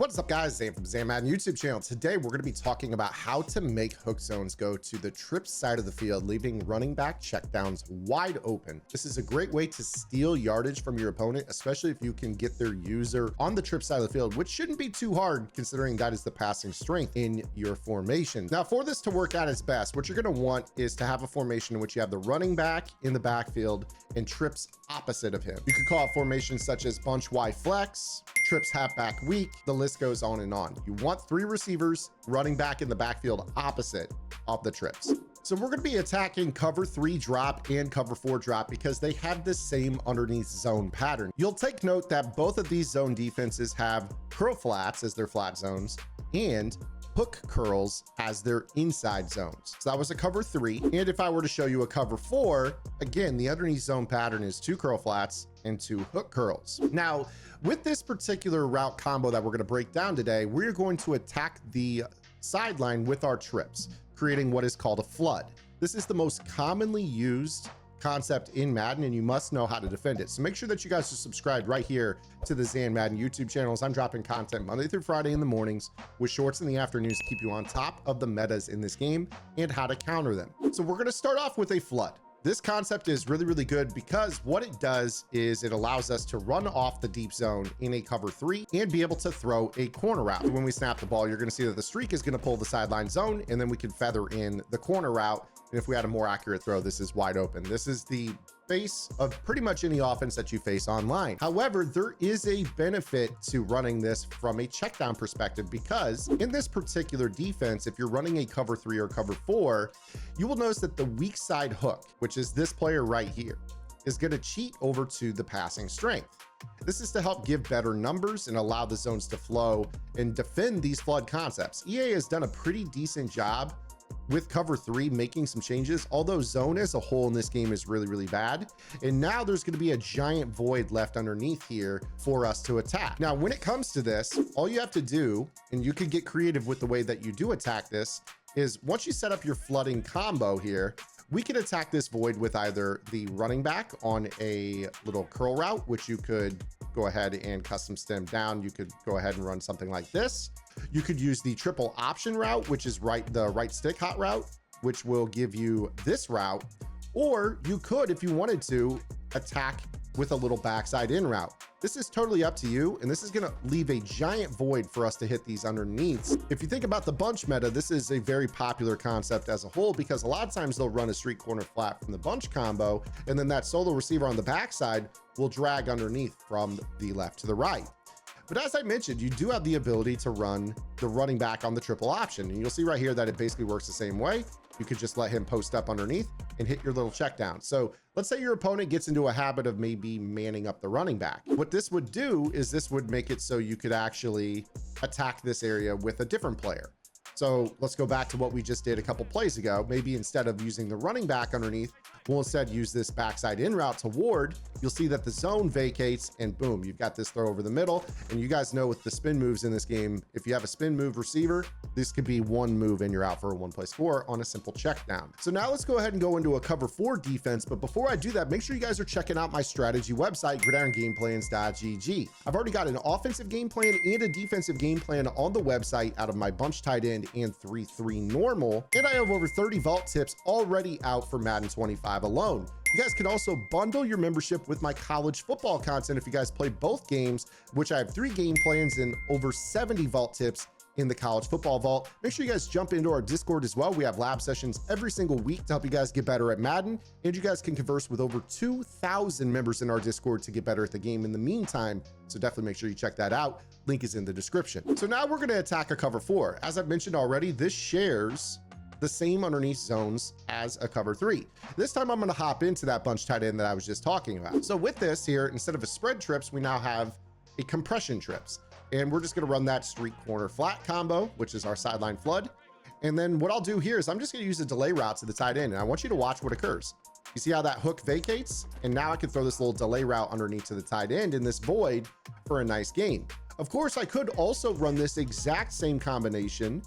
What's up, guys? Zan from Zan Madden YouTube channel. Today we're going to be talking about how to make hook zones go to the trip side of the field, leaving running back checkdowns wide open. This is a great way to steal yardage from your opponent, especially if you can get their user on the trip side of the field, which shouldn't be too hard considering that is the passing strength in your formation. Now, for this to work at its best, what you're going to want is to have a formation in which you have the running back in the backfield and trips opposite of him. You could call it formations such as bunch Y flex, trips halfback weak, the list goes on and on. You want three receivers running back in the backfield opposite of the trips. So we're going to be attacking cover 3 drop and cover 4 drop because they have the same underneath zone pattern. You'll take note that both of these zone defenses have curl flats as their flat zones and hook curls as their inside zones. So that was a cover 3. And if I were to show you a cover 4, again, the underneath zone pattern is 2 curl flats and 2 hook curls. Now, with this particular route combo that we're going to break down today, we're going to attack the sideline with our trips, creating what is called a flood. This is the most commonly used concept in Madden, and you must know how to defend it. So make sure that you guys are subscribed right here to the Zan Madden YouTube channels. I'm dropping content Monday through Friday in the mornings with shorts in the afternoons to keep you on top of the metas in this game and how to counter them. So we're going to start off with a flood. This concept is really good because what it does is it allows us to run off the deep zone in a cover 3 and be able to throw a corner route. When we snap the ball, you're going to see that the streak is going to pull the sideline zone, and then we can feather in the corner route. And if we had a more accurate throw, this is wide open. This is the face of pretty much any offense that you face online. However, there is a benefit to running this from a checkdown perspective, because in this particular defense, if you're running a cover 3 or cover 4, you will notice that the weak side hook, which is this player right here, is going to cheat over to the passing strength. This is to help give better numbers and allow the zones to flow and defend these flood concepts. EA has done a pretty decent job with cover 3 making some changes, although zone as a whole in this game is really bad. And now there's going to be a giant void left underneath here for us to attack. Now, when it comes to this, all you have to do, and you can get creative with the way that you do attack this, is once you set up your flooding combo here, we can attack this void with either the running back on a little curl route, which you could go ahead and custom stem down. You could go ahead and run something like this. You could use the triple option route, which is the right stick hot route, which will give you this route. Or you could, if you wanted to, attack with a little backside in route. This is totally up to you, and this is going to leave a giant void for us to hit these underneaths. If you think about the bunch meta, this is a very popular concept as a whole, because a lot of times they'll run a street corner flat from the bunch combo, and then that solo receiver on the backside will drag underneath from the left to the right. But as I mentioned, you do have the ability to run the running back on the triple option, and you'll see right here that it basically works the same way. You could just let him post up underneath and hit your little check down. So let's say your opponent gets into a habit of maybe manning up the running back. What this would do is this would make it so you could actually attack this area with a different player. So let's go back to what we just did a couple plays ago. Maybe instead of using the running back underneath, we'll instead use this backside in route to ward. You'll see that the zone vacates, and boom, you've got this throw over the middle. And you guys know with the spin moves in this game, if you have a spin move receiver, this could be one move and you're out for a 1-play score on a simple check down. So now let's go ahead and go into a cover 4 defense. But before I do that, make sure you guys are checking out my strategy website, gridirongameplans.gg. I've already got an offensive game plan and a defensive game plan on the website out of my bunch tight end and 3-3 normal. And I have over 30 vault tips already out for Madden 25 alone. You guys can also bundle your membership with my college football content if you guys play both games, which I have 3 game plans and over 70 vault tips in the college football vault. Make sure you guys jump into our Discord as well. We have lab sessions every single week to help you guys get better at Madden, and you guys can converse with over 2,000 members in our Discord to get better at the game in the meantime. So definitely make sure you check that out. Link is in the description. So now we're going to attack a cover 4. As I've mentioned already, this shares the same underneath zones as a cover 3. This time I'm going to hop into that bunch tight end that I was just talking about. So with this here, instead of a spread trips, we now have a compression trips. And we're just going to run that street corner flat combo, which is our sideline flood. And then what I'll do here is I'm just going to use a delay route to the tight end. And I want you to watch what occurs. You see how that hook vacates? And now I can throw this little delay route underneath to the tight end in this void for a nice gain. Of course, I could also run this exact same combination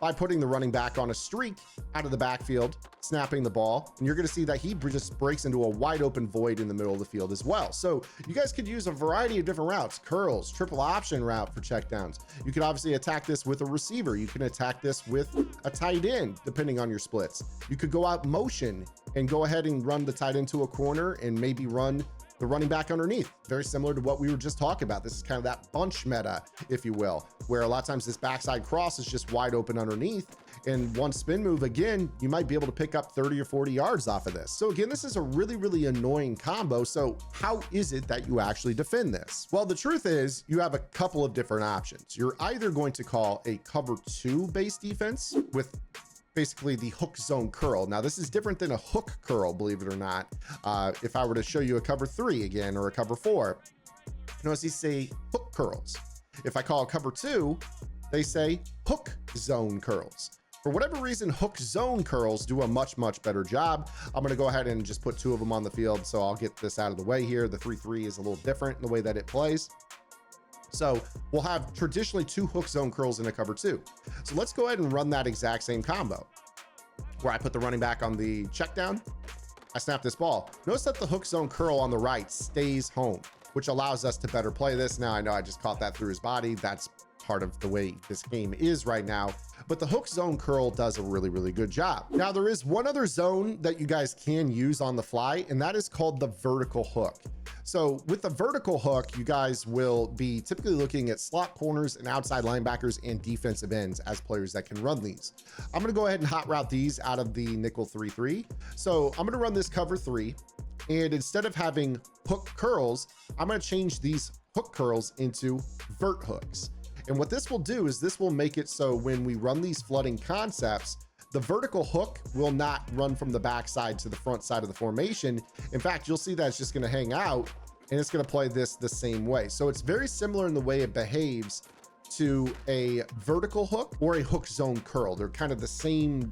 by putting the running back on a streak out of the backfield, snapping the ball, and you're going to see that he just breaks into a wide open void in the middle of the field as well. So you guys could use a variety of different routes, curls, triple option route for checkdowns. You could obviously attack this with a receiver. You can attack this with a tight end, depending on your splits. You could go out motion and go ahead and run the tight end to a corner and maybe run the running back underneath. Very similar to what we were just talking about. This is kind of that bunch meta, if you will, where a lot of times this backside cross is just wide open underneath. And one spin move, again, you might be able to pick up 30 or 40 yards off of this. So again, this is a really, really annoying combo. So how is it that you actually defend this? Well, the truth is you have a couple of different options. You're either going to call a cover 2 base defense with basically the hook zone curl. Now this is different than a hook curl, believe it or not. If I were to show you a cover 3 again, or a cover 4, notice these say hook curls. If I call a cover 2, they say hook zone curls. For whatever reason, hook zone curls do a much, much better job. I'm gonna go ahead and just put 2 of them on the field. So I'll get this out of the way here. The 3-3 is a little different in the way that it plays. So we'll have traditionally 2 hook zone curls in a cover 2. So let's go ahead and run that exact same combo where I put the running back on the check down. I snap this ball. Notice that the hook zone curl on the right stays home, which allows us to better play this. Now I know I just caught that through his body. That's part of the way this game is right now, but the hook zone curl does a really, really good job. Now there is one other zone that you guys can use on the fly, and that is called the vertical hook. So with the vertical hook, you guys will be typically looking at slot corners and outside linebackers and defensive ends as players that can run these. I'm going to go ahead and hot route these out of the nickel 3-3. So I'm going to run this cover 3. And instead of having hook curls, I'm going to change these hook curls into vert hooks. And what this will do is this will make it so when we run these flooding concepts, the vertical hook will not run from the backside to the front side of the formation. In fact, you'll see that it's just going to hang out and it's going to play this the same way. So it's very similar in the way it behaves to a vertical hook or a hook zone curl. They're kind of the same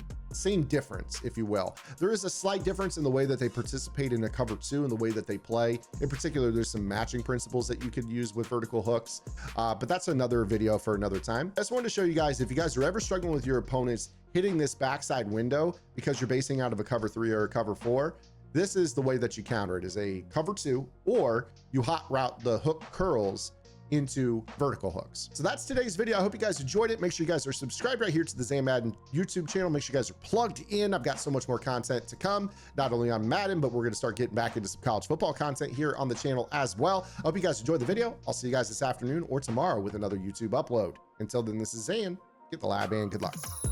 difference, if you will. There is a slight difference in the way that they participate in a cover 2 and the way that they play. In particular, there's some matching principles that you could use with vertical hooks, but that's another video for another time. I just wanted to show you guys, if you guys are ever struggling with your opponents hitting this backside window because you're basing out of a cover 3 or a cover 4, this is the way that you counter it, is a cover 2, or you hot route the hook curls into vertical hooks. So that's today's video. I hope you guys enjoyed it. Make sure you guys are subscribed right here to the Zan Madden YouTube channel. Make sure you guys are plugged in. I've got so much more content to come, not only on Madden, but we're going to start getting back into some college football content here on the channel as well. I hope you guys enjoyed the video. I'll see you guys this afternoon or tomorrow with another YouTube upload. Until then, this is Zan. Get the lab and good luck.